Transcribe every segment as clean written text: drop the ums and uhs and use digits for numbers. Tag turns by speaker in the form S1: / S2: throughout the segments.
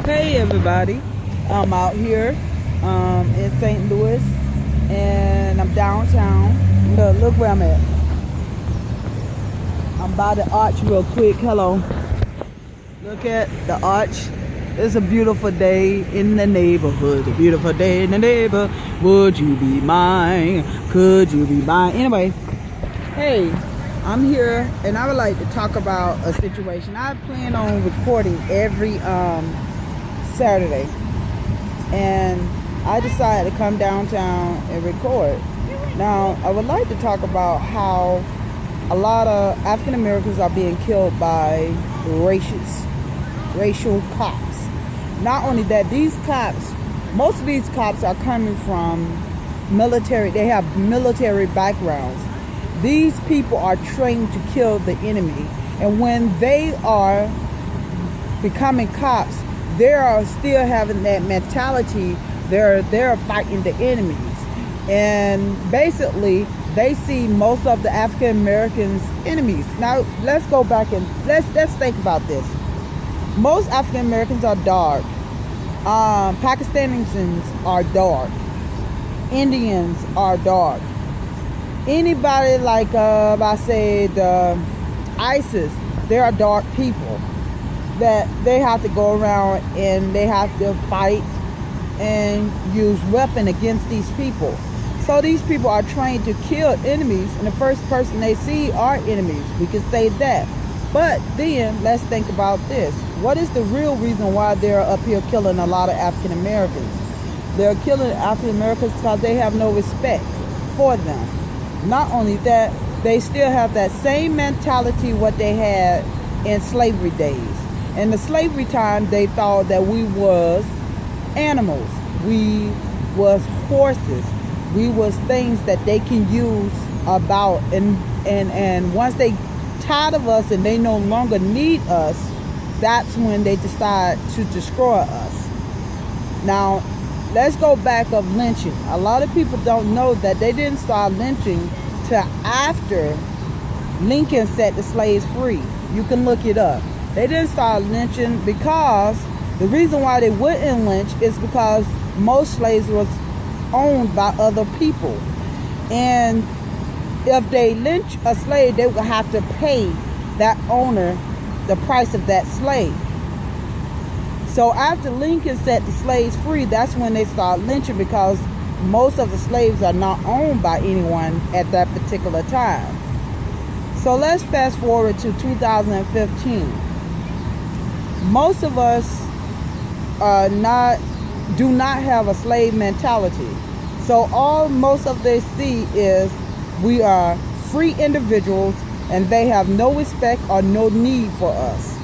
S1: Hey everybody, I'm out here in St. Louis and I'm downtown. Look where I'm at. I'm by the arch real quick. Hello. Look at the arch. It's a beautiful day in the neighborhood. A beautiful day in the neighborhood. Would you be mine? Could you be mine? Anyway, hey, I'm here and I would like to talk about a situation. I plan on recording every Saturday, and I decided to come downtown and record. Now, I would like to talk about how a lot of African Americans are being killed by racial cops. Not only that, most of these cops are coming from military. They have military backgrounds. These people are trained to kill the enemy, and when they are becoming cops, they are still having that mentality. They're fighting the enemies, and basically they see most of the African Americans enemies. Now let's go back and let's think about this. Most African Americans are dark. Pakistanis are dark. Indians are dark. Anybody like I say the ISIS, they are dark people that they have to go around and they have to fight and use weapon against these people. So these people are trained to kill enemies, and the first person they see are enemies. We can say that. But then let's think about this. What is the real reason why they're up here killing a lot of African Americans? They're killing African Americans because they have no respect for them. Not only that, they still have that same mentality what they had in slavery days. In the slavery time, they thought that we was animals. We was horses. We was things that they can use about. And once they tired of us and they no longer need us, that's when they decide to destroy us. Now, let's go back of lynching. A lot of people don't know that they didn't start lynching till after Lincoln set the slaves free. You can look it up. They didn't start lynching because the reason why they wouldn't lynch is because most slaves was owned by other people. And if they lynch a slave, they would have to pay that owner the price of that slave. So after Lincoln set the slaves free, that's when they start lynching, because most of the slaves are not owned by anyone at that particular time. So let's fast forward to 2015. Most of us do not have a slave mentality. So most of they see is we are free individuals, and they have no respect or no need for us.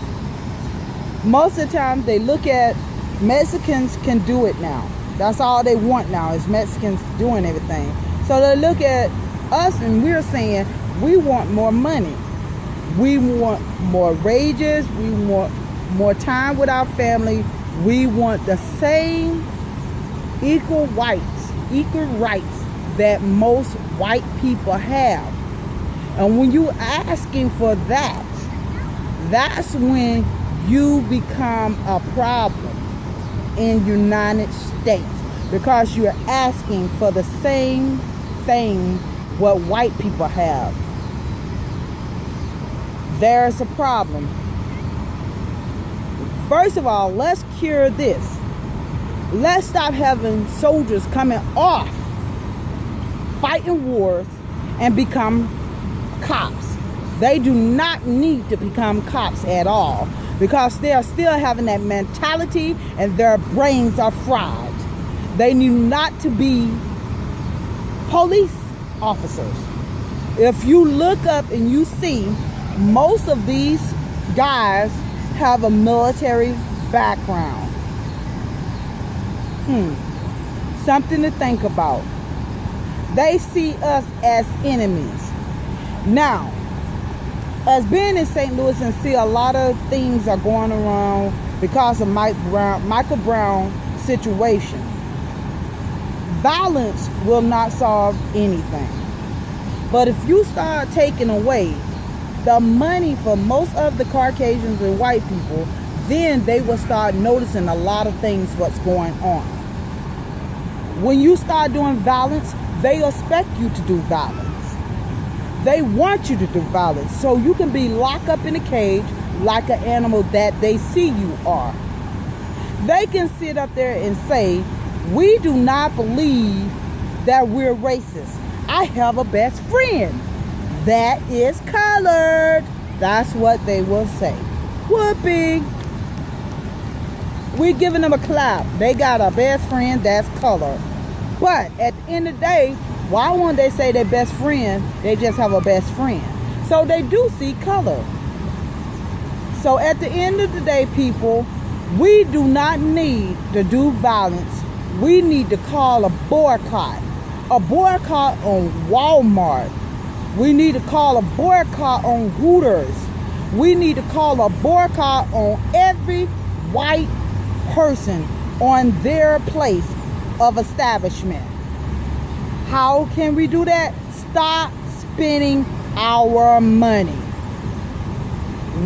S1: Most of the time they look at Mexicans can do it now. That's all they want now is Mexicans doing everything. So they look at us and we're saying we want more money. We want more wages. We want more time with our family. We want the same equal rights that most white people have. And when you asking for that, that's when you become a problem in United States, because you're asking for the same thing what white people have. There's a problem. First of all, let's cure this. Let's stop having soldiers coming off fighting wars and become cops. They do not need to become cops at all, because they are still having that mentality and their brains are fried. They need not to be police officers. If you look up and you see, most of these guys have a military background. Something to think about. They see us as enemies. Now, as being in St. Louis and see a lot of things are going around because of Michael Brown situation, violence will not solve anything. But if you start taking away the money for most of the Caucasians and white people, then they will start noticing a lot of things what's going on. When you start doing violence, they expect you to do violence. They want you to do violence so you can be locked up in a cage like an animal that they see you are. They can sit up there and say, we do not believe that we're racist. I have a best friend that is colored. That's what they will say. Whoopee. We giving them a clap. They got a best friend that's colored. But at the end of the day, why won't they say their best friend? They just have a best friend. So they do see color. So at the end of the day, people, we do not need to do violence. We need to call a boycott. A boycott on Walmart. We need to call a boycott on Hooters. We need to call a boycott on every white person on their place of establishment. How can we do that? Stop spending our money.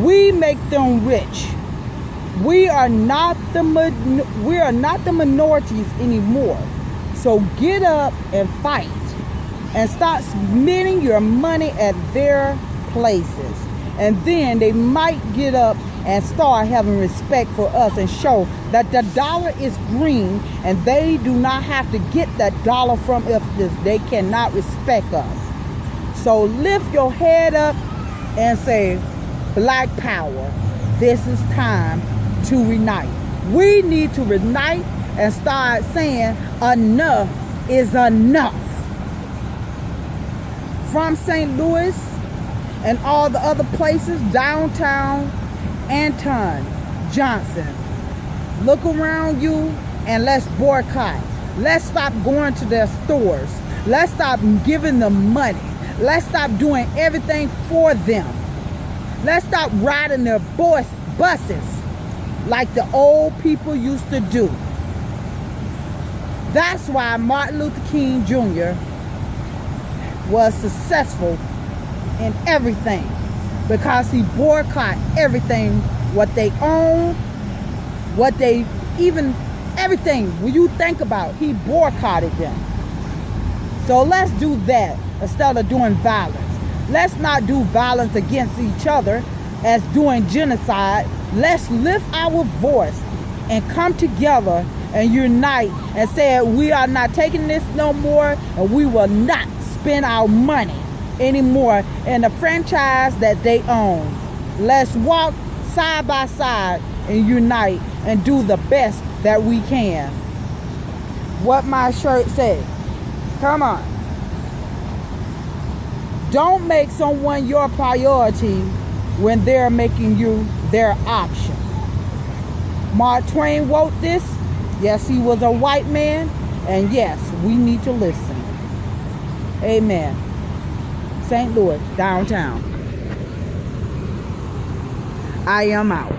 S1: We make them rich. We are not the minorities anymore. So get up and fight and start spending your money at their places. And then they might get up and start having respect for us and show that the dollar is green and they do not have to get that dollar from us. They cannot respect us. So lift your head up and say, Black power, this is time to unite. We need to unite and start saying enough is enough. From St. Louis and all the other places, downtown, Anton Johnson, look around you and let's boycott. Let's stop going to their stores. Let's stop giving them money. Let's stop doing everything for them. Let's stop riding their buses like the old people used to do. That's why Martin Luther King Jr. was successful in everything, because he boycotted everything, what they own, what they even, everything. When you think about it, he boycotted them. So let's do that instead of doing violence. Let's not do violence against each other as doing genocide. Let's lift our voice and come together and unite and say we are not taking this no more, and we will not spend our money anymore in the franchise that they own. Let's walk side by side and unite and do the best that we can. What my shirt said. Come on. Don't make someone your priority when they're making you their option. Mark Twain wrote this. Yes, he was a white man. And yes, we need to listen. Amen. St. Louis, downtown. I am out.